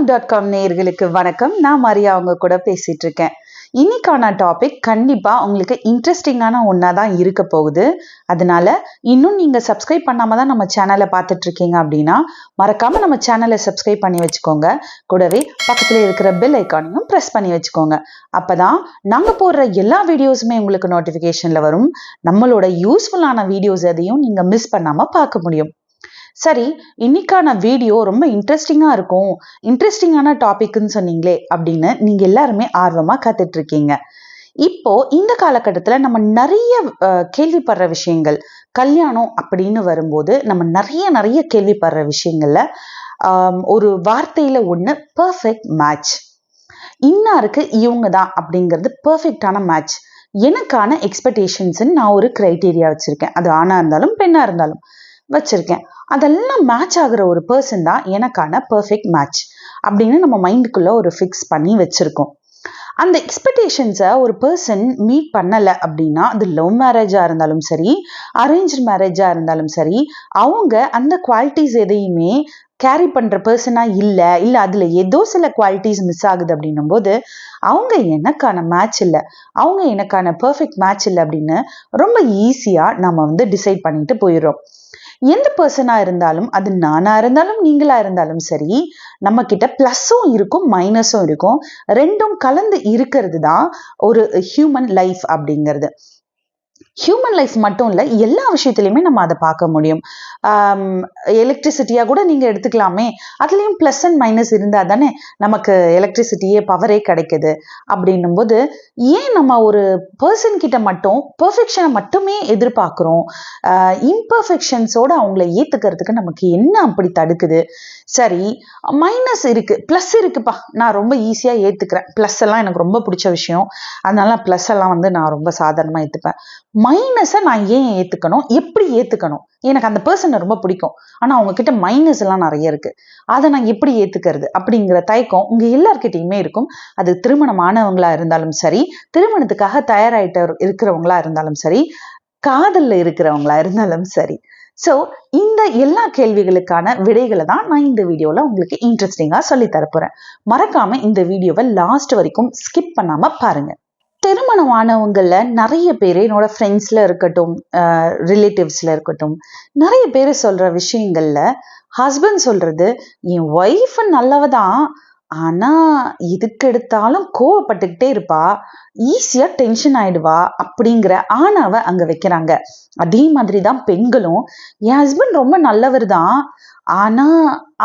Instagram.com நேயர்களுக்கு வணக்கம். நான் மரியா உங்க கூட பேசிட்டு இருக்கேன். இன்னைக்கான டாபிக் கண்டிப்பா உங்களுக்கு இன்ட்ரெஸ்டிங்கான ஒண்ணா தான் இருக்க போகுது. அதனால இன்னும் நீங்க சப்ஸ்கிரைப் பண்ணாம தான் நம்ம சேனலை பார்த்துட்டு இருக்கீங்க அப்படின்னா மறக்காம நம்ம சேனலை சப்ஸ்கிரைப் பண்ணி வச்சுக்கோங்க. கூடவே பக்கத்துல இருக்கிற பெல் ஐக்கானையும் பிரஸ் பண்ணி வச்சுக்கோங்க. அப்பதான் நாங்க போடுற எல்லா வீடியோஸுமே உங்களுக்கு நோட்டிபிகேஷன்ல வரும். நம்மளோட யூஸ்ஃபுல்லான வீடியோஸ் எதையும் நீங்க மிஸ் பண்ணாம பார்க்க முடியும். சரி, இன்னைக்கான வீடியோ ரொம்ப இன்ட்ரெஸ்டிங்கான டாபிக்னு சொன்னீங்களே அப்படின்னு நீங்க எல்லாருமே ஆர்வமா காத்துட்டு இருக்கீங்க. இப்போ இந்த காலகட்டத்துல நம்ம நிறைய கேள்விப்படுற விஷயங்கள், கல்யாணம் அப்படின்னு வரும்போது நம்ம நிறைய கேள்விப்படுற விஷயங்கள்ல ஒரு வார்த்தையில ஒண்ணு பெர்ஃபெக்ட் மேட்ச். இன்னாருக்கு இவங்க தான் அப்படிங்கிறது பெர்ஃபெக்டான மேட்ச். எனக்கான எக்ஸ்பெக்டேஷன்ஸ் நான் ஒரு கிரைட்டீரியா வச்சிருக்கேன். அது ஆணா இருந்தாலும் பெண்ணா இருந்தாலும் வச்சிருக்கேன். அதெல்லாம் மேட்ச் ஆகுற ஒரு பர்சன் தான் எனக்கான பெர்ஃபெக்ட் மேட்ச் அப்படின்னு நம்ம மைண்டுக்குள்ள ஒரு ஃபிக்ஸ் பண்ணி வச்சிருக்கோம். அந்த எக்ஸ்பெக்டேஷன்ஸை ஒரு பர்சன் மீட் பண்ணலை அப்படின்னா, அது லவ் மேரேஜா இருந்தாலும் சரி, அரேஞ்ச் மேரேஜா இருந்தாலும் சரி, அவங்க அந்த குவாலிட்டிஸ் எதையுமே கேரி பண்ற பர்சனா இல்லை அதுல ஏதோ சில குவாலிட்டிஸ் மிஸ் ஆகுது அப்படின்னும் போது அவங்க எனக்கான மேட்ச் இல்லை, அவங்க எனக்கான பெர்ஃபெக்ட் மேட்ச் இல்லை அப்படின்னு ரொம்ப ஈஸியா நம்ம டிசைட் பண்ணிட்டு போயிடுறோம். எந்த பர்சனா இருந்தாலும், அது நானா இருந்தாலும் நீங்களா இருந்தாலும் சரி, நம்ம கிட்ட பிளஸும் இருக்கும் மைனஸும் இருக்கும். ரெண்டும் கலந்து இருக்கிறது தான் ஒரு ஹியூமன் லைஃப் அப்படிங்கிறது. ஹியூமன் லைஃப் மட்டும் இல்லை, எல்லா விஷயத்துலையுமே நம்ம அதை பார்க்க முடியும். எலக்ட்ரிசிட்டியா கூட நீங்க எடுத்துக்கலாமே, அதுலயும் பிளஸ் அண்ட் மைனஸ் இருந்தா தானே நமக்கு எலக்ட்ரிசிட்டியே பவரே கிடைக்குது. அப்படின்னும் போது ஏன் நம்ம ஒரு பர்சன் கிட்ட மட்டும் பெர்ஃபெக்ஷனை மட்டுமே எதிர்பார்க்கிறோம்? இம்பர்ஃபெக்ஷன்ஸோட அவங்கள ஏத்துக்கிறதுக்கு நமக்கு என்ன அப்படி தடுக்குது? சரி, மைனஸ் இருக்கு, பிளஸ் இருக்குப்பா, நான் ரொம்ப ஈஸியா ஏத்துக்கிறேன். பிளஸ் எல்லாம் எனக்கு ரொம்ப பிடிச்ச விஷயம், அதனால பிளஸ் எல்லாம் நான் ரொம்ப சாதாரணமா ஏத்துப்பேன். மைனஸை நான் ஏன் ஏத்துக்கணும், எப்படி ஏத்துக்கணும்? எனக்கு அந்த பர்சனை ரொம்ப பிடிக்கும், ஆனா அவங்க கிட்ட மைனஸ் எல்லாம் நிறைய இருக்கு, அதை நான் எப்படி ஏத்துக்கிறது அப்படிங்கிற தயக்கம் உங்க எல்லார்கிட்டயுமே இருக்கும். அது திருமணமானவங்களா இருந்தாலும் சரி, திருமணத்துக்காக தயாராயிட்டு இருக்கிறவங்களா இருந்தாலும் சரி, காதல்ல இருக்கிறவங்களா இருந்தாலும் சரி. ஸோ இந்த எல்லா கேள்விகளுக்கான விடைகளை தான் நான் இந்த வீடியோல உங்களுக்கு இன்ட்ரெஸ்டிங்கா சொல்லி தரப்போறேன். மறக்காம இந்த வீடியோவை லாஸ்ட் வரைக்கும் ஸ்கிப் பண்ணாம பாருங்க. திருமணமானவங்கள நிறைய பேர், என்னோட ஃப்ரெண்ட்ஸ்ல இருக்கட்டும், ரிலேட்டிவ்ஸ்ல இருக்கட்டும், நிறைய பேர் சொல்ற விஷயங்கள்ல ஹஸ்பண்ட் சொல்றது, என் ஒய்ஃப் நல்லவதான், ஆனா இதுக்கு எடுத்தாலும் கோவப்பட்டுக்கிட்டே இருப்பா, ஈஸியா டென்ஷன் ஆயிடுவா அப்படிங்கிற ஆணாவை அங்க வைக்கிறாங்க. அதே மாதிரிதான் பெண்களும், என் ஹஸ்பண்ட் ரொம்ப நல்லவர் தான், ஆனா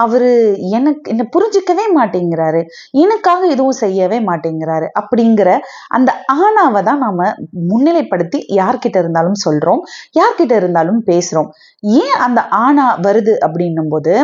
அவரு என்ன புரிஞ்சுக்கவே மாட்டேங்கிறாரு, எனக்காக எதுவும் செய்யவே மாட்டேங்கிறாரு அப்படிங்கிற அந்த ஆணாவை தான் நாம முன்னிலைப்படுத்தி யார்கிட்ட இருந்தாலும் சொல்றோம், யார்கிட்ட இருந்தாலும் பேசுறோம். ஏன் அந்த ஆணா வருது அப்படின்னும் போது,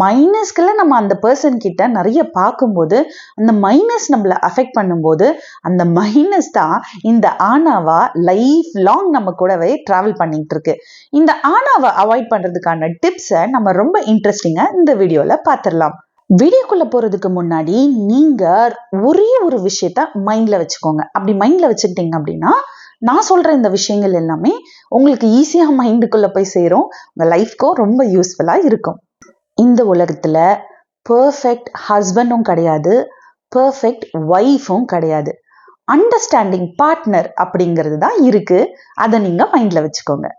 மைனஸ்களை நம்ம அந்த பர்சன் கிட்ட நிறைய பார்க்கும்போது, அந்த மைனஸ் நம்மளை அஃபெக்ட் பண்ணும்போது, அந்த மைனஸ் தான் இந்த ஆணாவா லைஃப் லாங் நம்ம கூடவே டிராவல் பண்ணிட்டு இருக்கு. இந்த ஆணாவை அவாய்ட் பண்றதுக்கான டிப்ஸை நம்ம ரொம்ப இன்ட்ரெஸ்டிங்கா இந்த வீடியோல பார்த்துடலாம். வீடியோக்குள்ள போறதுக்கு முன்னாடி நீங்க ஒரே ஒரு விஷயத்த மைண்ட்ல வச்சுக்கோங்க. அப்படி மைண்ட்ல வச்சுக்கிட்டீங்க அப்படின்னா, நான் சொல்ற இந்த விஷயங்கள் எல்லாமே உங்களுக்கு ஈஸியா மைண்டுக்குள்ள போய் சேரும், உங்க லைஃப்க்கும் ரொம்ப யூஸ்ஃபுல்லா இருக்கும். இந்த உலகத்துல பெர்ஃபெக்ட் ஹஸ்பண்டும் கிடையாது, பெர்ஃபெக்ட் ஒய்ஃபும் கிடையாது. அண்டர்ஸ்டாண்டிங் பார்ட்னர் அப்படிங்கிறது தான் இருக்கு. அதை நீங்க மைண்ட்ல வச்சுக்கோங்க.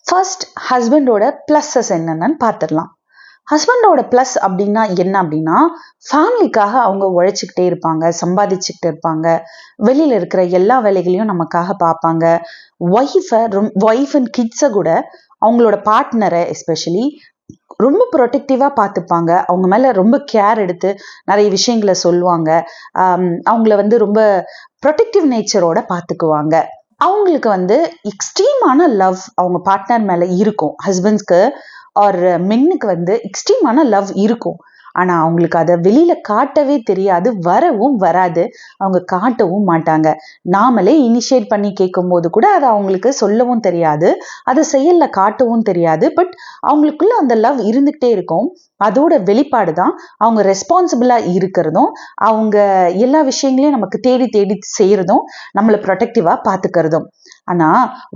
ஃபர்ஸ்ட், ஹஸ்பண்டோட பிளஸஸ் என்னென்னு பார்த்துடலாம். ஹஸ்பண்டோட பிளஸ் அப்படின்னா என்ன அப்படின்னா, ஃபேமிலிக்காக அவங்க உழைச்சிக்கிட்டே இருப்பாங்க, சம்பாதிச்சுக்கிட்டு இருப்பாங்க, வெளியில இருக்கிற எல்லா வேலைகளையும் நமக்காக பார்ப்பாங்க. ஒய்ஃப் அண்ட் கிட்ஸை கூட, அவங்களோட பார்ட்னரை எஸ்பெஷலி ரொம்ப ப்ரொடெக்டிவா பார்த்துப்பாங்க. அவங்க மேல ரொம்ப கேர் எடுத்து நிறைய விஷயங்களை சொல்லுவாங்க. அவங்கள ரொம்ப ப்ரொடெக்டிவ் நேச்சரோட பார்த்துக்குவாங்க. அவங்களுக்கு எக்ஸ்ட்ரீமான லவ் அவங்க பார்ட்னர் மேல இருக்கும். ஹஸ்பண்ட்ஸ்க்கு ஆர் மென்னுக்கு எக்ஸ்ட்ரீமான லவ் இருக்கும். ஆனா அவங்களுக்கு அதை வெளியில காட்டவே தெரியாது, வரவும் வராது, அவங்க காட்டவும் மாட்டாங்க. நாமளே இனிஷியேட் பண்ணி கேட்கும் போது கூட அதை அவங்களுக்கு சொல்லவும் தெரியாது, அதை செயல்ல காட்டவும் தெரியாது. பட் அவங்களுக்குள்ள அந்த லவ் இருந்துகிட்டே இருக்கும். அதோட வெளிப்பாடு தான் அவங்க ரெஸ்பான்சிபிளா இருக்கிறதும், அவங்க எல்லா விஷயங்களையும் நமக்கு தேடி தேடி செய்யறதும், நம்மளை ப்ரொடெக்டிவா பார்த்துக்கிறதும். ஆனா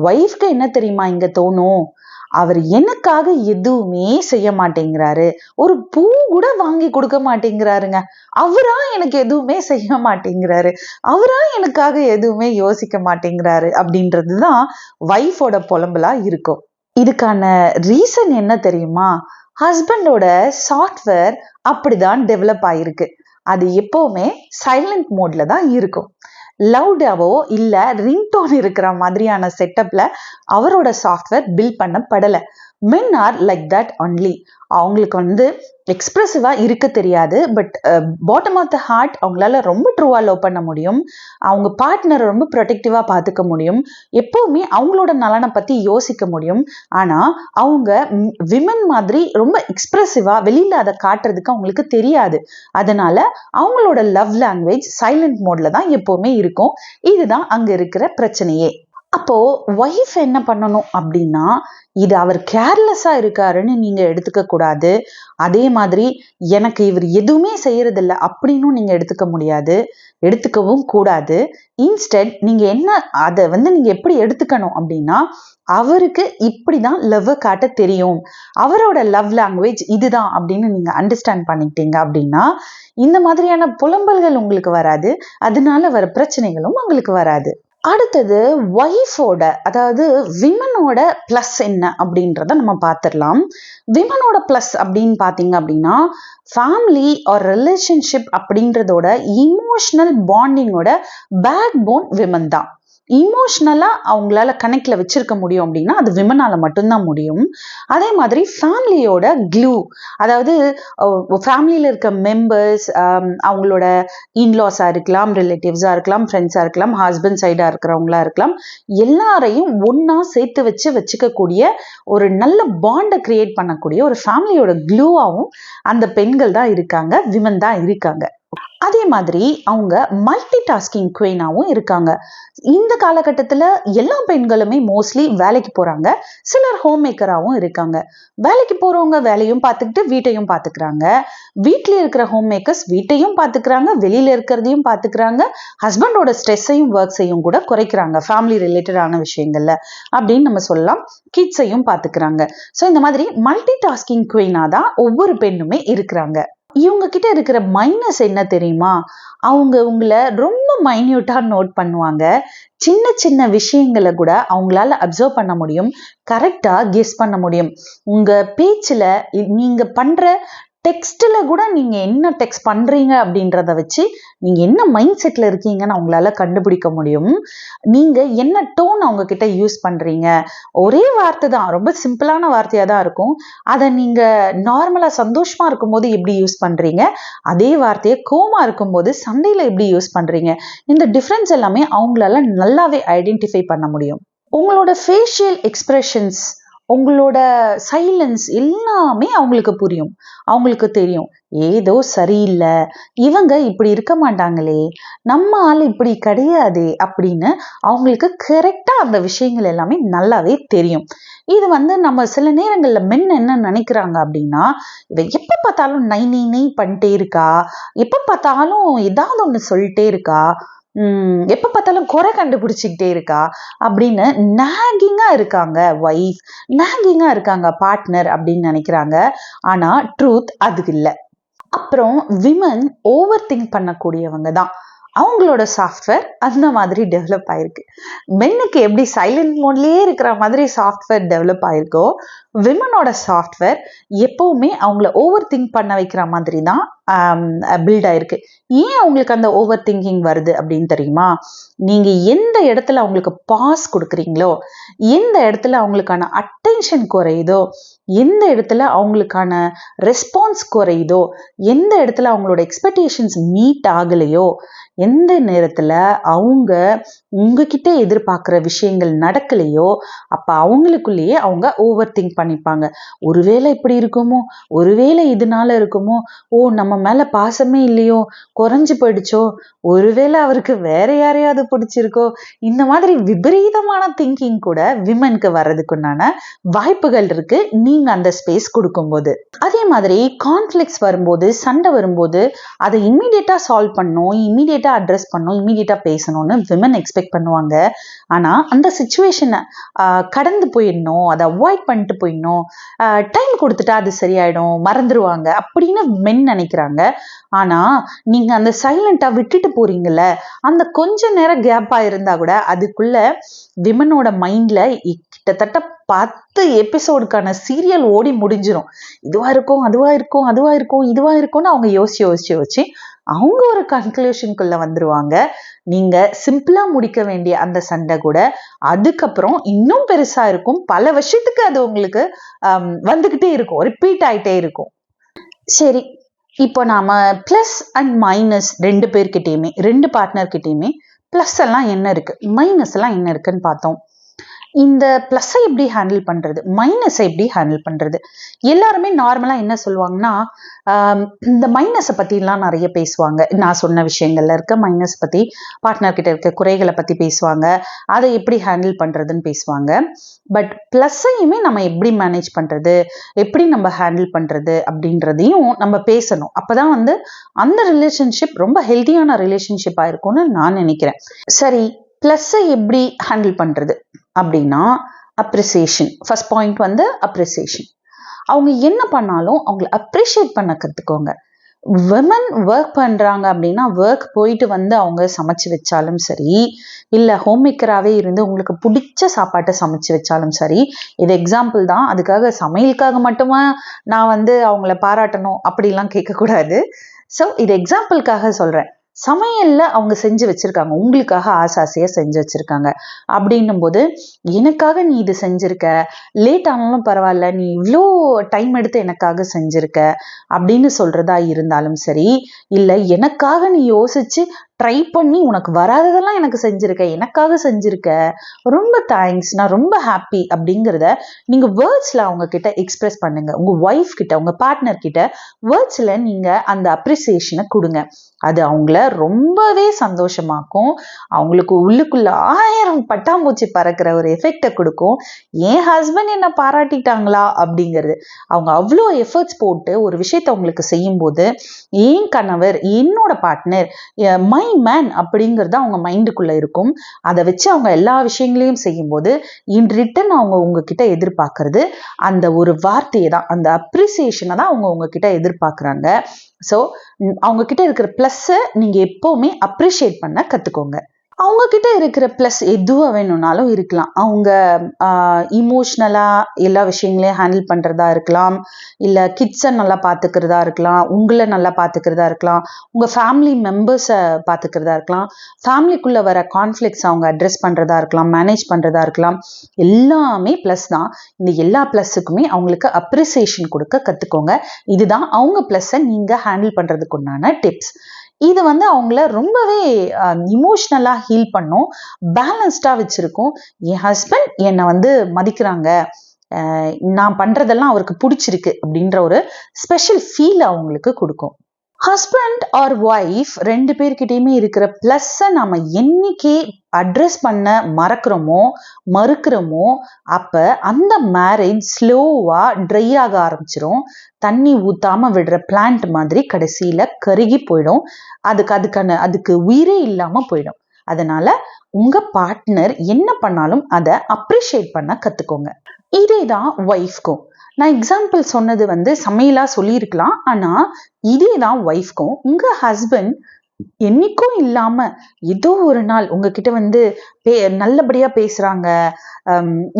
ஒய்ஃப்க்கு என்ன தெரியுமா இங்க தோணும், அவர் எனக்காக எதுவுமே செய்ய மாட்டேங்கிறாரு, ஒரு பூ கூட வாங்கி கொடுக்க மாட்டேங்கிறாருங்க, அவரா எனக்கு எதுவுமே செய்ய மாட்டேங்கிறாரு, அவரா எனக்காக எதுவுமே யோசிக்க மாட்டேங்கிறாரு அப்படின்றதுதான் வைஃபோட புலம்பலா இருக்கும். இதுக்கான ரீசன் என்ன தெரியுமா? ஹஸ்பண்டோட சாஃப்ட்வேர் அப்படிதான் டெவலப் ஆயிருக்கு. அது எப்பவுமே சைலண்ட் மோட்ல தான் இருக்கும். லவுடாவோ இல்ல ரிங்டோன் இருக்கிற மாதிரியான செட்டப்ல அவரோட சாஃப்ட்வேர் பில்ட் பண்ணப்படலை. Men are like that only. அவங்களுக்கு எக்ஸ்பிரசிவா இருக்க தெரியாது, but bottom of the heart அவங்களால ரொம்ப ட்ரூவா லவ் பண்ண முடியும், அவங்க பார்ட்னரை ரொம்ப ப்ரொடெக்டிவா பார்த்துக்க முடியும், எப்பவுமே அவங்களோட நலனை பத்தி யோசிக்க முடியும். ஆனா அவங்க விமன் மாதிரி ரொம்ப எக்ஸ்பிரசிவா வெளியில அதை காட்டுறதுக்கு அவங்களுக்கு தெரியாது. அதனால அவங்களோட லவ் லாங்குவேஜ் சைலண்ட் மோட்ல தான் எப்பவுமே இருக்கும். இதுதான் அங்க இருக்கிற பிரச்சனையே. அப்போ ஒய்ஃப் என்ன பண்ணணும் அப்படின்னா, இது அவர் கேர்லெஸ்ஸா இருக்காருன்னு நீங்க எடுத்துக்க கூடாது. அதே மாதிரி எனக்கு இவர் எதுவுமே செய்யறதில்ல அப்படின்னு நீங்க எடுத்துக்க முடியாது, எடுத்துக்கவும் கூடாது. இன்ஸ்டெட் நீங்க என்ன அதை நீங்க எப்படி எடுத்துக்கணும் அப்படின்னா, அவருக்கு இப்படிதான் லவ் காட்ட தெரியும், அவரோட லவ் லாங்குவேஜ் இதுதான் அப்படின்னு நீங்க அண்டர்ஸ்டாண்ட் பண்ணிக்கிட்டீங்க அப்படின்னா இந்த மாதிரியான புலம்பல்கள் உங்களுக்கு வராது, அதனால வர பிரச்சனைகளும் உங்களுக்கு வராது. அடுத்தது ஒய்ஃபோட, அதாவது விமனோட பிளஸ் என்ன அப்படின்றத நம்ம பார்த்துடலாம். விமனோட பிளஸ் அப்படின்னு பார்த்தீங்க அப்படின்னா, ஃபேமிலி ஆர் ரிலேஷன்ஷிப் அப்படின்றதோட இமோஷனல் பாண்டிங்கோட பேக் போன் விமன் தான். இமோஷ்னலா அவங்களால கனெக்ட்ல வச்சிருக்க முடியும் அப்படின்னா அது விமனால மட்டும்தான் முடியும். அதே மாதிரி ஃபேமிலியோட க்ளூ, அதாவது ஃபேமிலியில இருக்க மெம்பர்ஸ், அவங்களோட இன்லாஸா இருக்கலாம், ரிலேட்டிவ்ஸா இருக்கலாம், ஃப்ரெண்ட்ஸா இருக்கலாம், ஹஸ்பண்ட் சைடா இருக்கிறவங்களா இருக்கலாம், எல்லாரையும் ஒன்னா சேர்த்து வச்சுக்கக்கூடிய ஒரு நல்ல பாண்டை கிரியேட் பண்ணக்கூடிய ஒரு ஃபேமிலியோட க்ளூவாகவும் அந்த பெண்கள் தான் இருக்காங்க, விமன் தான் இருக்காங்க. அதே மாதிரி அவங்க மல்டி டாஸ்கிங் குவீனாவும் இருக்காங்க. இந்த காலகட்டத்தில் எல்லா பெண்களுமே மோஸ்ட்லி வேலைக்கு போறாங்க, சிலர் ஹோம் மேக்கராகவும் இருக்காங்க. வேலைக்கு போறவங்க வேலையும் பார்த்துக்கிட்டு வீட்டையும் பார்த்துக்கிறாங்க, வீட்டில் இருக்கிற ஹோம் மேக்கர்ஸ் வீட்டையும் பார்த்துக்கிறாங்க, வெளியில இருக்கிறதையும் பார்த்துக்கிறாங்க, ஹஸ்பண்டோட ஸ்ட்ரெஸ்ஸையும் ஒர்க்ஸையும் கூட குறைக்கிறாங்க ஃபேமிலி ரிலேட்டடான விஷயங்கள்ல அப்படின்னு நம்ம சொல்லலாம். கிட்ஸையும் பார்த்துக்கிறாங்க. ஸோ இந்த மாதிரி மல்டி டாஸ்கிங் குவீனா தான் ஒவ்வொரு பெண்ணுமே இருக்கிறாங்க. இவங்க கிட்ட இருக்கிற மைனஸ் என்ன தெரியுமா? அவங்க உங்களை ரொம்ப மைன்யூட்டா நோட் பண்ணுவாங்க. சின்ன சின்ன விஷயங்களை கூட அவங்களால அப்சர்வ் பண்ண முடியும், கரெக்டா கெஸ் பண்ண முடியும். உங்க பேச்சுல நீங்க பண்ற டெக்ஸ்ட்ல கூட நீங்க என்ன டெக்ஸ்ட் பண்றீங்க அப்படின்றத வச்சு நீங்க என்ன மைண்ட் செட்ல இருக்கீங்கன்னு அவங்களால கண்டுபிடிக்க முடியும். நீங்க என்ன டோன் அவங்க கிட்ட யூஸ் பண்றீங்க, ஒரே வார்த்தை தான், ரொம்ப சிம்பிளான வார்த்தையா தான் இருக்கும், அதை நீங்க நார்மலா சந்தோஷமா இருக்கும்போது எப்படி யூஸ் பண்றீங்க, அதே வார்த்தையை கோமா இருக்கும்போது சண்டையில எப்படி யூஸ் பண்றீங்க, இந்த டிஃபரன்ஸ் எல்லாமே அவங்களால நல்லாவே ஐடென்டிஃபை பண்ண முடியும். உங்களோட ஃபேஷியல் எக்ஸ்பிரஷன்ஸ், உங்களோட சைலன்ஸ் எல்லாமே அவங்களுக்கு புரியும். அவங்களுக்கு தெரியும், ஏதோ சரியில்லை, இவங்க இப்படி இருக்க மாட்டாங்களே, நம்ம ஆள் இப்படி கிடையாதே அப்படின்னு அவங்களுக்கு கரெக்டா அந்த விஷயங்கள் எல்லாமே நல்லாவே தெரியும். இது நம்ம சில நேரங்கள்ல மென் என்ன நினைக்கிறாங்க அப்படின்னா, இவ எப்ப பார்த்தாலும் நை நை நை பண்ணிட்டே இருக்கா, எப்ப பார்த்தாலும் ஏதாவது ஒண்ணு சொல்லிட்டே இருக்கா, எப்ப பார்த்தாலும் குறை கண்டுபிடிச்சிக்கிட்டே இருக்கா அப்படின்னு நாகிங்கா இருக்காங்க வைஃப், நாகிங்கா இருக்காங்க பார்ட்னர் அப்படின்னு நினைக்கிறாங்க. ஆனா ட்ரூத் அது இல்லை. அப்புறம் விமன் ஓவர் திங்க் பண்ணக்கூடியவங்க தான். அவங்களோட சாஃப்ட்வேர் அந்த மாதிரி டெவலப் ஆயிருக்கு. மென்னுக்கு எப்படி சைலண்ட் மோட்லயே இருக்கிற மாதிரி சாஃப்ட்வேர் டெவலப் ஆயிருக்கோ, விமனோட சாஃப்ட்வேர் எப்பவுமே அவங்கள ஓவர் திங்க் பண்ண வைக்கிற மாதிரி தான் பில்ட் ஆயிருக்கு. ஏன் அவங்களுக்கு அந்த ஓவர் திங்கிங் வருது அப்படின்னு தெரியுமா? நீங்க எந்த இடத்துல அவங்களுக்கு பாஸ் கொடுக்குறீங்களோ, எந்த இடத்துல அவங்களுக்கான அட்டென்ஷன் குறையுதோ, எந்த இடத்துல அவங்களுக்கான ரெஸ்பான்ஸ் குறையுதோ, எந்த இடத்துல அவங்களோட எக்ஸ்பெக்டேஷன்ஸ் மீட் ஆகலையோ, எந்த நேரத்துல அவங்க உங்ககிட்ட எதிர்பார்க்குற விஷயங்கள் நடக்கலையோ, அப்ப அவங்களுக்குள்ளேயே அவங்க ஓவர் திங்க் பண்ணிப்பாங்க. ஒருவேளை இப்படி இருக்குமோ, ஒருவேளை இதனால இருக்குமோ, ஓ நம்ம மேல பாசமே இல்லையோ, குறைஞ்சு போயிடுச்சோ, ஒருவேளை அவருக்கு வேற யாரையாவது பிடிச்சிருக்கோ, இந்த மாதிரி விபரீதமான திங்கிங் கூட விமனுக்கு வர்றதுக்குண்டான வாய்ப்புகள் இருக்கு நீங்க அந்த ஸ்பேஸ் கொடுக்கும்போது. அதே மாதிரி கான்ஃபிளிக்ஸ் வரும்போது, சண்டை வரும்போது அதை இம்மீடியட்டா சால்வ் பண்ணணும், இம்மீடியட்டா அட்ரஸ் பண்ணணும், இம்மீடியட்டா பேசணும்னு விமன் எக்ஸ்பெக்ட் பண்ணுவாங்க. ஆனா அந்த சுச்சுவேஷனை கடந்து போயிடணும், அதை அவாய்ட் பண்ணிட்டு போயிடணும், டைம் கொடுத்துட்டா அது சரியாயிடும், மறந்துடுவாங்க அப்படின்னு மென் நினைக்கிறாங்க. ஆனா நீங்க அந்த சைலண்டா விட்டுட்டு போறீங்கல்ல, அந்த கொஞ்ச நேரம் கேப்பா இருந்தா கூட அதுக்குள்ள விமனோட மைண்ட்ல கிட்டத்தட்ட 10 எபிசோடுக்கான சீரியல் ஓடி முடிஞ்சிடும். இதுவா இருக்கும், அதுவா இருக்கும், அதுவா இருக்கும், இதுவா இருக்கும்னு அவங்க யோசிச்சு அவங்க ஒரு கன்க்ளூஷனுக்குள்ள வந்துருவாங்க. நீங்க சிம்பிளா முடிக்க வேண்டிய அந்த சண்டை கூட அதுக்கப்புறம் இன்னும் பெருசா இருக்கும். பல வருஷத்துக்கு அது உங்களுக்கு வந்துகிட்டே இருக்கும், ரிப்பீட் ஆயிட்டே இருக்கும். சரி, இப்போ நாம பிளஸ் அண்ட் மைனஸ் ரெண்டு பேர்கிட்டயுமே, ரெண்டு பார்ட்னர் கிட்டயுமே பிளஸ் எல்லாம் என்ன இருக்கு, மைனஸ் எல்லாம் என்ன இருக்குன்னு பார்த்தோம். இந்த பிளஸ்ஸை எப்படி ஹேண்டில் பண்றது, மைனஸை எப்படி ஹேண்டில் பண்றது? எல்லாருமே நார்மலா என்ன சொல்லுவாங்கன்னா, இந்த மைனஸை பத்திலாம் நிறைய பேசுவாங்க. நான் சொன்ன விஷயங்கள்ல இருக்க மைனஸ் பத்தி, பார்ட்னர் கிட்ட இருக்க குறைகளை பத்தி பேசுவாங்க, அதை எப்படி ஹேண்டில் பண்றதுன்னு பேசுவாங்க. பட் பிளஸ்ஸையுமே நம்ம எப்படி மேனேஜ் பண்றது, எப்படி நம்ம ஹேண்டில் பண்றது அப்படின்றதையும் நம்ம பேசணும். அப்பதான் அந்த ரிலேஷன்ஷிப் ரொம்ப ஹெல்தியான ரிலேஷன்ஷிப்பா இருக்கும்னு நான் நினைக்கிறேன். சரி, பிளஸ்ஸை எப்படி ஹேண்டில் பண்றது அப்படின்னா, அப்ரிசியேஷன். First point appreciation. அவங்க என்ன பண்ணாலும் அவங்களை அப்ரிஷியேட் பண்ண கத்துக்கோங்க. விமன் ஒர்க் பண்றாங்க அப்படின்னா, ஒர்க் போயிட்டு அவங்க சமைச்சு வச்சாலும் சரி, இல்ல ஹோம் மேக்கராகவே இருந்து உங்களுக்கு பிடிச்ச சாப்பாட்டை சமைச்சு வச்சாலும் சரி, இது எக்ஸாம்பிள் தான், அதுக்காக சமையலுக்காக மட்டுமா நான் அவங்கள பாராட்டணும் அப்படிலாம் கேட்கக்கூடாது. ஸோ இது எக்ஸாம்பிளுக்காக சொல்றேன். சமையல்ல அவங்க செஞ்சு வச்சிருக்காங்க, உங்களுக்காக ஆசையா செஞ்சு வச்சிருக்காங்க. அப்படின்னும் போது, எனக்காக நீ இது செஞ்சிருக்க, லேட் ஆனாலும் பரவாயில்ல, நீ இவ்வளோ டைம் எடுத்து எனக்காக செஞ்சிருக்க அப்படின்னு சொல்றதா இருந்தாலும் சரி, இல்லை எனக்காக நீ யோசிச்சு ட்ரை பண்ணி உனக்கு வராததெல்லாம் எனக்கு செஞ்சிருக்க, எனக்காக செஞ்சிருக்க, ரொம்ப தேங்க்ஸ், நான் ரொம்ப ஹாப்பி அப்படிங்கிறத நீங்க வேர்ட்ஸ்ல அவங்க கிட்ட எக்ஸ்பிரஸ் பண்ணுங்க. உங்க ஒய்ஃப் கிட்ட, உங்க பார்ட்னர் கிட்ட வேர்ட்ஸ்ல நீங்க அந்த அப்ரிசியேஷனை கொடுங்க. அது அவங்கள ரொம்பவே சந்தோஷமாக்கும். அவங்களுக்கு உள்ளுக்குள்ள 1000 பட்டாம்பூச்சி பறக்கிற ஒரு எஃபெக்டை கொடுக்கும். என் ஹஸ்பண்ட் என்ன பாராட்டிட்டாங்களா அப்படிங்கிறது. அவங்க அவ்வளோ எஃபர்ட்ஸ் போட்டு ஒரு விஷயத்தை அவங்களுக்கு செய்யும் போது, என் கணவர், என்னோட பார்ட்னர், மை மேன் அப்படிங்கிறது அவங்க மைண்டுக்குள்ள இருக்கும். அதை வச்சு அவங்க எல்லா விஷயங்களையும் செய்யும் போது இன் ரிட்டன் அவங்க உங்ககிட்ட எதிர்பார்க்கறது அந்த ஒரு வார்த்தையை தான், அந்த அப்ரிசியேஷனை தான் அவங்க உங்ககிட்ட எதிர்பார்க்குறாங்க. ஸோ அவங்க கிட்ட இருக்கிற பிளஸ்ஸை நீங்க எப்பவுமே அப்ரிஷியேட் பண்ண கத்துக்கோங்க. அவங்க கிட்ட இருக்கிற பிளஸ் எதுவாக வேணும்னாலும் இருக்கலாம். அவங்க இமோஷ்னலா எல்லா விஷயங்களையும் ஹேண்டில் பண்றதா இருக்கலாம், இல்லை கிட்ஸை நல்லா பார்த்துக்கிறதா இருக்கலாம், உங்களை நல்லா பார்த்துக்கிறதா இருக்கலாம், உங்க ஃபேமிலி மெம்பர்ஸை பார்த்துக்கிறதா இருக்கலாம், ஃபேமிலிக்குள்ள வர கான்ஃப்ளிக்ட்ஸ் அவங்க அட்ரஸ் பண்றதா இருக்கலாம், மேனேஜ் பண்றதா இருக்கலாம். எல்லாமே பிளஸ் தான். இந்த எல்லா பிளஸுக்குமே அவங்களுக்கு அப்ரிசியேஷன் கொடுக்க கத்துக்கோங்க. இதுதான் அவங்க பிளஸ்ஸை நீங்க ஹேண்டில் பண்றதுக்கு உண்டான டிப்ஸ். இது அவங்கள ரொம்பவே இமோஷ்னலா ஹீல் பண்ணும், பேலன்ஸ்டா வச்சிருக்கும். என் ஹஸ்பண்ட் என்னை மதிக்கிறாங்க, நான் பண்றதெல்லாம் அவருக்கு பிடிச்சிருக்கு அப்படின்ற ஒரு ஸ்பெஷல் ஃபீல் அவங்களுக்கு கொடுக்கும். ஹஸ்பண்ட் ஆர் ஒய்ஃப் ரெண்டு பேர்கிட்டயுமே இருக்கிற பிளஸ்ஸை நாம என்னைக்கு அட்ரஸ் பண்ண மறுக்கிறோமோ அப்ப அந்த மேரேஜ் ஸ்லோவா ட்ரை ஆக ஆரம்பிச்சிடும். தண்ணி ஊத்தாம விடுற பிளான்ட் மாதிரி கடைசியில கருகி போயிடும். அதுக்கு உயிரே இல்லாம போயிடும். அதனால உங்க பார்ட்னர் என்ன பண்ணாலும் அதை அப்ரிஷியேட் பண்ண கத்துக்கோங்க. இதேதான் ஒய்ஃப்க்கும். நான் எக்ஸாம்பிள் சொன்னது சமையலா சொல்லியிருக்கலாம், ஆனா இதேதான் ஒய்ஃப்க்கும். உங்க ஹஸ்பண்ட் என்னைக்கும் இல்லாம ஏதோ ஒரு நாள் உங்ககிட்ட நல்லபடியா பேசுறாங்க,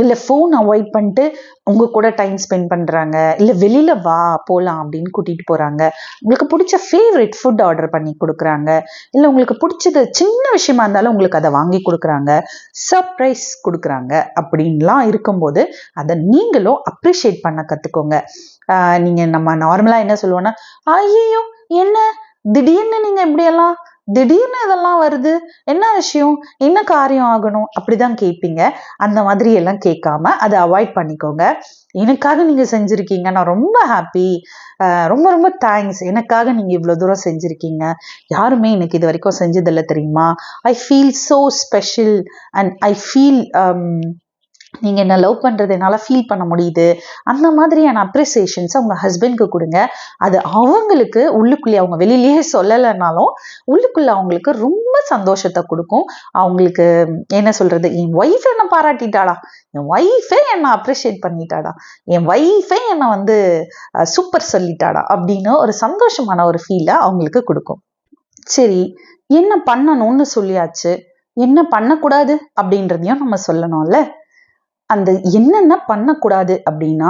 இல்ல போன் அவாய்ட் பண்ணிட்டு உங்க கூட டைம் ஸ்பெண்ட் பண்றாங்க, இல்ல வெளியில வா போலாம் அப்படின்னு கூட்டிட்டு போறாங்க, உங்களுக்கு பிடிச்ச ஃபேவரட் ஃபுட் ஆர்டர் பண்ணி கொடுக்குறாங்க, இல்ல உங்களுக்கு பிடிச்சது சின்ன விஷயமா இருந்தாலும் உங்களுக்கு அதை வாங்கி கொடுக்குறாங்க, சர்ப்ரைஸ் கொடுக்குறாங்க அப்படின்லாம் இருக்கும்போது அதை நீங்களும் அப்ரிஷியேட் பண்ண கத்துக்கோங்க. நம்ம நார்மலா என்ன சொல்லுவோம்னா, ஐயோ என்ன திடீர்னு நீங்க இப்படியெல்லாம் திடீர்னு இதெல்லாம் வருது, என்ன விஷயம், என்ன காரியம் ஆகணும் அப்படிதான் கேட்பீங்க. அந்த மாதிரி எல்லாம் கேட்காம அதை அவாய்ட் பண்ணிக்கோங்க. எனக்காக நீங்க செஞ்சிருக்கீங்க, நான் ரொம்ப ஹாப்பி, ரொம்ப ரொம்ப தேங்க்ஸ், எனக்காக நீங்க இவ்வளவு தூரம் செஞ்சிருக்கீங்க, யாருமே எனக்கு இது வரைக்கும் செஞ்சதில்லை தெரியுமா, I feel so special and I feel நீங்க என்ன லவ் பண்றது என்னால ஃபீல் பண்ண முடியுது. அந்த மாதிரியான அப்ரிசியேஷன்ஸ் உங்க ஹஸ்பண்ட்க்கு கொடுங்க. அது அவங்களுக்கு உள்ளுக்குள்ளே, அவங்க வெளியிலேயே சொல்லலைன்னாலும் உள்ளுக்குள்ள அவங்களுக்கு ரொம்ப சந்தோஷத்தை கொடுக்கும். அவங்களுக்கு என்ன சொல்றது, என் ஒய்ஃப் என்ன பாராட்டிட்டாடா, என் ஒய்ஃபே என்ன அப்ரிஷியேட் பண்ணிட்டாடா, என் ஒய்ஃபே என்ன வந்து சூப்பர் சொல்லிட்டாடா அப்படின்னு ஒரு சந்தோஷமான ஒரு ஃபீலை அவங்களுக்கு கொடுக்கும். சரி, என்ன பண்ணணும்னு சொல்லியாச்சு, என்ன பண்ணக்கூடாது அப்படின்றதையும் நம்ம சொல்லணும்ல. அந்த என்னென்ன பண்ணக்கூடாது அப்படின்னா,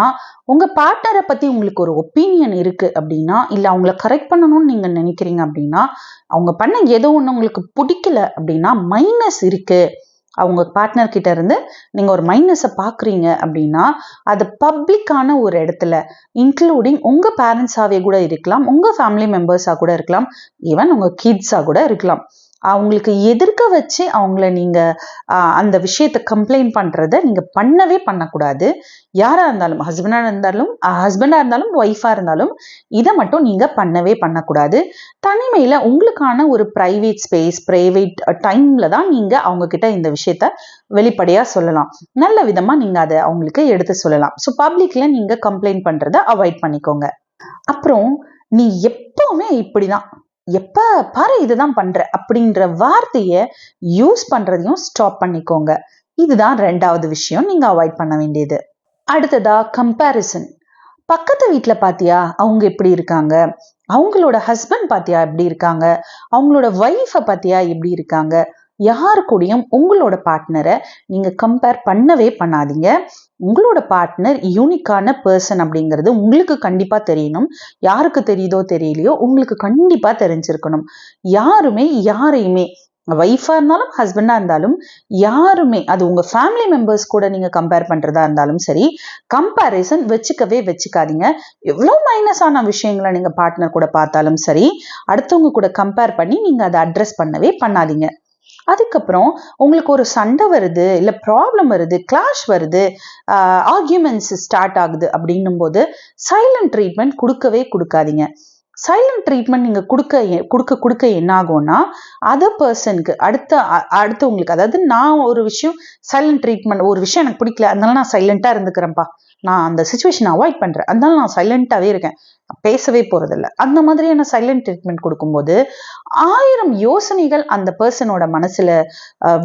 உங்க பார்ட்னரை பத்தி உங்களுக்கு ஒரு ஒப்பீனியன் இருக்கு அப்படின்னா, இல்ல அவங்கள கரெக்ட் பண்ணணும்னு நீங்க நினைக்கிறீங்க அப்படின்னா, அவங்க பண்ண ஏதோ ஒண்ணு உங்களுக்கு பிடிக்கல அப்படின்னா, மைனஸ் இருக்கு, அவங்க பார்ட்னர் கிட்ட இருந்து நீங்க ஒரு மைனஸை பாக்குறீங்க அப்படின்னா, அது பப்ளிக்கான ஒரு இடத்துல, இன்க்ளூடிங் உங்க பேரண்ட்ஸாவே கூட இருக்கலாம், உங்க ஃபேமிலி மெம்பர்ஸா கூட இருக்கலாம், ஈவன் உங்க கிட்ஸா கூட இருக்கலாம், அவங்களுக்கு எதிர்க்க வச்சு அவங்கள நீங்க அந்த விஷயத்தை கம்ப்ளைண்ட் பண்றத நீங்க பண்ணவே பண்ணக்கூடாது. யாரா இருந்தாலும், ஹஸ்பண்டா இருந்தாலும் ஒய்ஃபா இருந்தாலும் இதை மட்டும் நீங்க பண்ணவே பண்ணக்கூடாது. தனிமையில உங்களுக்கான ஒரு பிரைவேட் ஸ்பேஸ், பிரைவேட் டைம்ல தான் நீங்க அவங்க கிட்ட இந்த விஷயத்த வெளிப்படையா சொல்லலாம். நல்ல விதமா நீங்க அதை அவங்களுக்கு எடுத்து சொல்லலாம். ஸோ பப்ளிக்ல நீங்க கம்ப்ளைண்ட் பண்றதை அவாய்ட் பண்ணிக்கோங்க. அப்புறம் நீ எப்பவுமே இப்படிதான், எப்ப பாரு இதுதான் பண்ற அப்படின்ற வார்த்தைய யூஸ் பண்றதையும் ஸ்டாப் பண்ணிக்கோங்க. இதுதான் 2வது விஷயம் நீங்க அவாய்ட் பண்ண வேண்டியது. அடுத்ததா கம்பேரிசன். பக்கத்து வீட்டுல பாத்தியா அவங்க எப்படி இருக்காங்க, அவங்களோட ஹஸ்பண்ட் பாத்தியா எப்படி இருக்காங்க, அவங்களோட ஒய்ஃபை பாத்தியா எப்படி இருக்காங்க, யாரு கூடயும் உங்களோட பார்ட்னரை நீங்க கம்பேர் பண்ணவே பண்ணாதீங்க. உங்களோட பார்ட்னர் யூனிக்கான பர்சன் அப்படிங்கிறது உங்களுக்கு கண்டிப்பா தெரியணும். யாருக்கு தெரியுதோ தெரியலையோ உங்களுக்கு கண்டிப்பா தெரிஞ்சிருக்கணும். யாரையுமே ஒய்ஃபா இருந்தாலும் ஹஸ்பண்டா இருந்தாலும் யாருமே, அது உங்க ஃபேமிலி மெம்பர்ஸ் கூட நீங்க கம்பேர் பண்றதா இருந்தாலும் சரி, கம்பேரிசன் வச்சுக்காதீங்க. எவ்வளவு மைனஸான விஷயங்களை நீங்க பார்ட்னர் கூட பார்த்தாலும் சரி, அடுத்தவங்க கூட கம்பேர் பண்ணி நீங்க அதை அட்ரஸ் பண்ணவே பண்ணாதீங்க. அதுக்கப்புறம் உங்களுக்கு ஒரு சண்டை வருது, இல்ல ப்ராப்ளம் வருது, கிளாஷ் வருது, ஆர்கியூமெண்ட்ஸ் ஸ்டார்ட் ஆகுது அப்படின்னும் போது சைலண்ட் ட்ரீட்மெண்ட் கொடுக்கவே கொடுக்காதீங்க. சைலண்ட் ட்ரீட்மெண்ட் நீங்க கொடுக்க என்ன ஆகும்னா, அதர் பர்சனுக்கு அடுத்தவங்களுக்கு, அதாவது நான் ஒரு விஷயம் சைலண்ட் ட்ரீட்மெண்ட், ஒரு விஷயம் எனக்கு பிடிக்கல அதனால நான் சைலண்டா இருந்துக்கிறேன்ப்பா, நான் அந்த சிச்சுவேஷன் அவாய்ட் பண்றேன் அதனால நான் சைலண்டாவே இருக்கேன், பேசவே போறதில்லை, அந்த மாதிரியான சைலண்ட் ட்ரீட்மெண்ட் கொடுக்கும்போது 1000 யோசனைகள் அந்த பர்சனோட மனசுல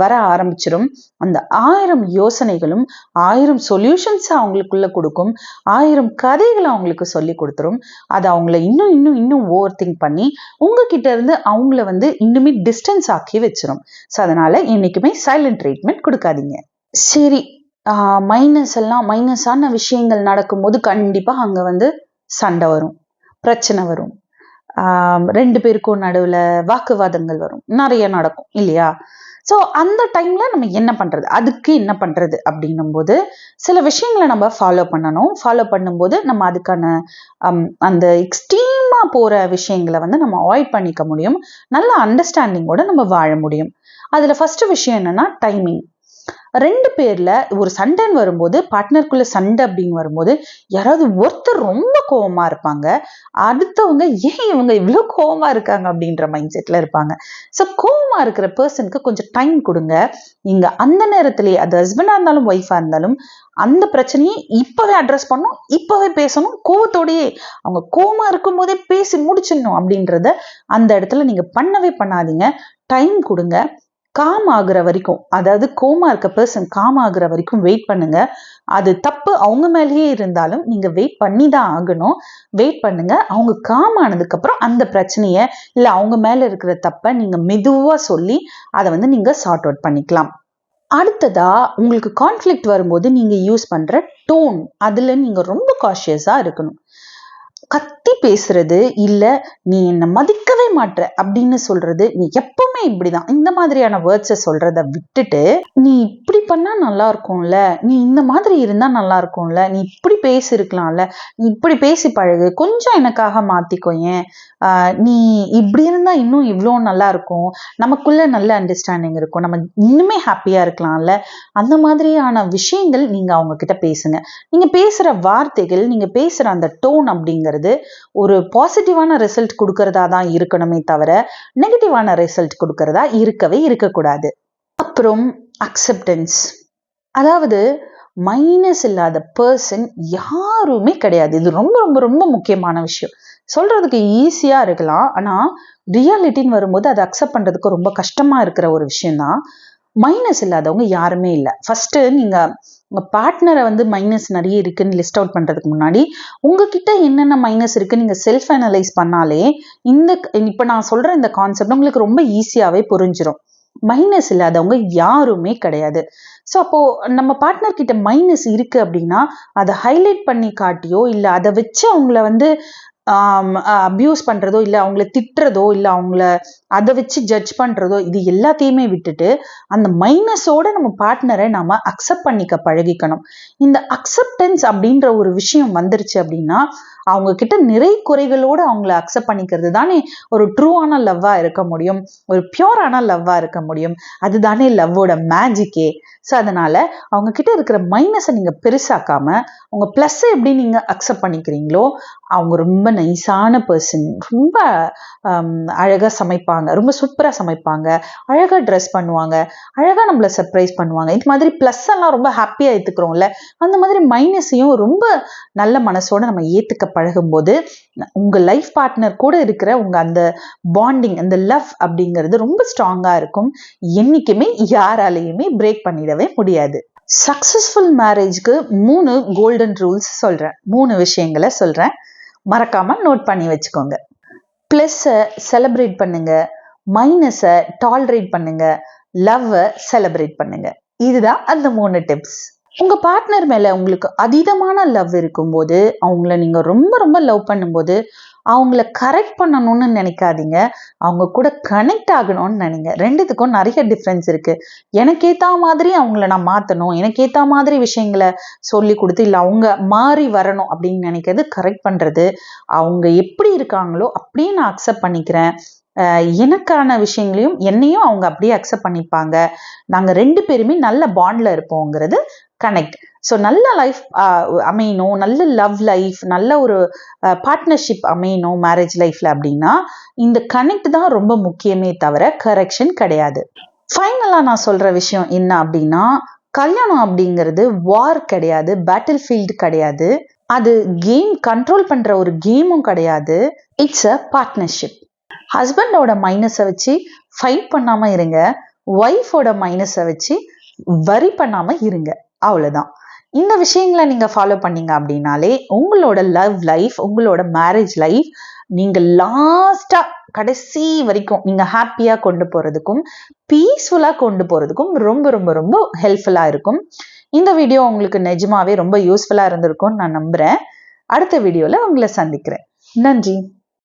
வர ஆரம்பிச்சிடும். அந்த 1000 யோசனைகளும் 1000 சொல்யூஷன்ஸ் அவங்களுக்குள்ள கொடுக்கும், 1000 கதைகளை அவங்களுக்கு சொல்லி கொடுத்துரும். அது அவங்கள இன்னும் ஓவர் திங்க் பண்ணி உங்ககிட்ட இருந்து அவங்கள வந்து இன்னுமே டிஸ்டன்ஸ் ஆக்கி வச்சிரும். ஸோ அதனால என்னைக்குமே சைலண்ட் ட்ரீட்மெண்ட் கொடுக்காதீங்க. சரி, மைனஸான விஷயங்கள் நடக்கும்போது கண்டிப்பா அங்க வந்து சண்டை வரும், பிரச்சனை வரும், 2 பேருக்கும் நடுவுல வாக்குவாதங்கள் வரும், நிறைய நடக்கும் இல்லையா? ஸோ அந்த டைம்ல நம்ம என்ன பண்றது, அதுக்கு என்ன பண்றது அப்படின்னும் போது சில விஷயங்களை நம்ம ஃபாலோ பண்ணணும். ஃபாலோ பண்ணும்போது நம்ம அதுக்கான அந்த எக்ஸ்ட்ரீமா போற விஷயங்களை வந்து நம்ம அவாய்ட் பண்ணிக்க முடியும். நல்ல அண்டர்ஸ்டாண்டிங்கோட நம்ம வாழ முடியும். அதுல ஃபர்ஸ்ட் விஷயம் என்னன்னா டைமிங். 2 பேர்ல ஒரு சண்டைன்னு வரும்போது, பார்ட்னருக்குள்ள சண்டை அப்படின்னு வரும்போது யாராவது ஒருத்தர் ரொம்ப கோவமா இருப்பாங்க, அடுத்தவங்க ஏன் இவங்க இவ்வளவு கோவமா இருக்காங்க அப்படின்ற மைண்ட் செட்ல இருப்பாங்க. ஸோ கோவமா இருக்கிற பர்சனுக்கு கொஞ்சம் டைம் கொடுங்க. நீங்க அந்த நேரத்திலேயே, அது ஹஸ்பண்டா இருந்தாலும் ஒய்ஃபா இருந்தாலும், அந்த பிரச்சனையை இப்பவே அட்ரஸ் பண்ணணும், இப்பவே பேசணும், கோவத்தோடயே அவங்க கோவமா இருக்கும் போதே பேசி முடிச்சிடணும் அப்படின்றத அந்த இடத்துல நீங்க பண்ணவே பண்ணாதீங்க. டைம் கொடுங்க. காம் ஆகுற வரைக்கும், அதாவது கோமா இருக்க பர்சன் காம் ஆகுற வரைக்கும் வெயிட் பண்ணுங்க. அது தப்பு அவங்க மேலேயே இருந்தாலும் நீங்க வெயிட் பண்ணி தான் ஆகணும். வெயிட் பண்ணுங்க. அவங்க காம் ஆனதுக்கு அப்புறம் அந்த பிரச்சனைய, இல்ல அவங்க மேல இருக்கிற தப்ப நீங்க மெதுவா சொல்லி அதை வந்து நீங்க சார்ட் அவுட் பண்ணிக்கலாம். அடுத்ததா உங்களுக்கு கான்ஃப்ளிக்ட் வரும்போது நீங்க யூஸ் பண்ற டோன், அதுல நீங்க ரொம்ப காஷியஸா இருக்கணும். கத்தி பேசுறது, இல்ல நீ என்ன மதிக்கவே மாட்ற அப்படின்னு சொல்றது, நீ எப்பவுமே எல்லாமே இப்படிதான். இந்த மாதிரியான வேர்ட்ஸை சொல்றத விட்டுட்டு, நீ இப்படி பண்ணா நல்லா இருக்கும்ல, நீ இந்த மாதிரி இருந்தா நல்லா இருக்கும்ல, நீ இப்படி பேசியிருக்கலாம்ல, நீ இப்படி பேசி பழகு, கொஞ்சம் எனக்காக மாத்திக்கோயேன், நீ இப்படி இருந்தா இன்னும் இவ்வளோ நல்லா இருக்கும், நமக்குள்ள நல்ல அண்டர்ஸ்டாண்டிங் இருக்கும், நம்ம இன்னுமே ஹாப்பியா இருக்கலாம்ல, அந்த மாதிரியான விஷயங்கள் நீங்க அவங்க கிட்ட பேசுங்க. நீங்க பேசுற வார்த்தைகள், நீங்க பேசுற அந்த டோன் அப்படிங்கிறது ஒரு பாசிட்டிவான ரிசல்ட் கொடுக்கறதா தான் இருக்கணுமே தவிர நெகட்டிவான ரிசல்ட் கொடுக்கறதா இருக்கவே இருக்கக்கூடாது. அப்புறம் அக்செப்டன்ஸ், அதாவது மைனஸ் இல்லாத பர்சன் யாருமே கிடையாது. இது ரொம்ப ரொம்ப ரொம்ப முக்கியமான விஷயம். சொல்றதுக்கு ஈஸியா இருக்கலாம், ஆனா ரியாலிட்டின்னு வரும்போது அதை அக்செப்ட் பண்றதுக்கு ரொம்ப கஷ்டமா இருக்கிற ஒரு விஷயம் தான். மைனஸ் இல்லாதவங்க யாருமே இல்லை. ஃபர்ஸ்ட் நீங்க உங்க பார்ட்னரை வந்து மைனஸ் நிறைய இருக்குன்னு லிஸ்ட் அவுட் பண்றதுக்கு முன்னாடி உங்ககிட்ட என்னென்ன மைனஸ் இருக்கு நீங்க செல்ஃப் அனலைஸ் பண்ணாலே இப்ப நான் சொல்ற இந்த கான்செப்ட் உங்களுக்கு ரொம்ப ஈஸியாவே புரிஞ்சிடும். மைனஸ் இல்லாதவங்க யாருமே கிடையாது. ஸோ அப்போ நம்ம பார்ட்னர் கிட்ட மைனஸ் இருக்கு அப்படின்னா அதை ஹைலைட் பண்ணி காட்டியோ இல்லை அதை வச்சு அவங்கள வந்து அபியூஸ் பண்றதோ இல்லை அவங்கள திட்டுறதோ இல்லை அவங்கள அதை வச்சு ஜட்ஜ் பண்றதோ இது எல்லாத்தையுமே விட்டுட்டு அந்த மைனஸோட நம்ம பார்ட்னரை நாம அக்செப்ட் பண்ணிக்க பழகிக்கணும். இந்த அக்செப்டன்ஸ் அப்படின்ற ஒரு விஷயம் வந்துருச்சு அப்படின்னா அவங்க கிட்ட நிறை குறைகளோட அவங்கள அக்செப்ட் பண்ணிக்கிறது தானே ஒரு ட்ரூவான லவ்வா இருக்க முடியும், ஒரு பியூரான லவ்வா இருக்க முடியும். அதுதானே லவ்வோட மேஜிக்கே. ஸோ அதனால அவங்க கிட்ட இருக்கிற மைனஸை நீங்க பெருசாக்காம உங்க பிளஸ் எப்படி நீங்க அக்செப்ட் பண்ணிக்கிறீங்களோ, அவங்க ரொம்ப நைஸான பர்சன், ரொம்ப அழகா சமைப்பாங்க, ரொம்ப சூப்பரா சமைப்பாங்க, அழகா ட்ரெஸ் பண்ணுவாங்க, அழகா நம்மள சர்ப்ரைஸ் பண்ணுவாங்க, இது மாதிரி பிளஸ் எல்லாம் ரொம்ப ஹாப்பியா ஏத்துக்கிறோம்ல, அந்த மாதிரி மைனஸையும் ரொம்ப நல்ல மனசோட நம்ம ஏத்துக்க பழகும் போது உங்க லைஃப் பார்ட்னர் கூட இருக்கிற உங்க அந்த பாண்டிங், அந்த லவ் அப்படிங்கிறது ரொம்ப ஸ்ட்ராங்கா இருக்கும். என்னைக்குமே யாராலையுமே பிரேக் பண்ணிடவே முடியாது. சக்சஸ்ஃபுல் மேரேஜ்க்கு 3 கோல்டன் ரூல்ஸ் சொல்றேன், 3 விஷயங்களை சொல்றேன், மறக்காம நோட் பண்ணி வச்சுக்கோங்க. பிளஸ்ஸை செலிப்ரேட் பண்ணுங்க, மைனஸை டாலரேட் பண்ணுங்க, லவ்வை செலிப்ரேட் பண்ணுங்க. இதுதான் அந்த 3 டிப்ஸ். உங்க பார்ட்னர் மேல உங்களுக்கு அதீதமான லவ் இருக்கும்போது, அவங்கள நீங்க ரொம்ப ரொம்ப லவ் பண்ணும்போது அவங்கள கரெக்ட் பண்ணணும்னு நினைக்காதீங்க, அவங்க கூட கனெக்ட் ஆகணும்னு நினைங்க. ரெண்டுத்துக்கும் நிறைய டிஃப்ரென்ஸ் இருக்கு. எனக்கு ஏத்த மாதிரி அவங்கள நான் மாத்தணும், எனக்கு ஏத்த மாதிரி விஷயங்களை சொல்லி கொடுத்து இல்லை அவங்க மாறி வரணும் அப்படின்னு நினைக்கிறது கரெக்ட் பண்றது. அவங்க எப்படி இருக்காங்களோ அப்படியே நான் அக்செப்ட் பண்ணிக்கிறேன், எனக்கான விஷயங்களையும் என்னையும் அவங்க அப்படியே அக்செப்ட் பண்ணிப்பாங்க, நாங்க 2 பேருமே நல்ல பாண்ட்ல இருப்போங்கிறது கனெக்ட். ஸோ நல்ல லைஃப் அமையணும், நல்ல லவ் லைஃப், நல்ல ஒரு பார்ட்னர்ஷிப் அமையணும் மேரேஜ் லைஃப்ல அப்படின்னா இந்த கனெக்ட் தான் ரொம்ப முக்கியமே தவிர கரெக்ஷன் கிடையாது. ஃபைனலா நான் சொல்ற விஷயம் என்ன அப்படின்னா, கல்யாணம் அப்படிங்கிறது வார் கிடையாது, பேட்டில் ஃபீல்டு கிடையாது, அது கேம் கண்ட்ரோல் பண்ற ஒரு கேமும் கிடையாது. It's a partnership. ஹஸ்பண்டோட மைனஸை வச்சு ஃபைட் பண்ணாம இருங்க, ஒய்ஃபோட மைனஸை வச்சு வரி பண்ணாம இருங்க, அவ்வளவுதான். இந்த விஷயங்களை நீங்க ஃபாலோ பண்ணீங்க அப்படின்னாலே உங்களோட லவ் லைஃப், உங்களோட மேரேஜ் லைஃப் நீங்க லாஸ்டா கடைசி வரைக்கும் நீங்க ஹாப்பியா கொண்டு போறதுக்கும் பீஸ்ஃபுல்லா கொண்டு போறதுக்கும் ரொம்ப ரொம்ப ரொம்ப ஹெல்ப்ஃபுல்லா இருக்கும். இந்த வீடியோ உங்களுக்கு நிஜமாவே ரொம்ப யூஸ்ஃபுல்லா இருந்திருக்கும்னு நான் நம்புறேன். அடுத்த வீடியோல உங்களை சந்திக்கிறேன். நன்றி.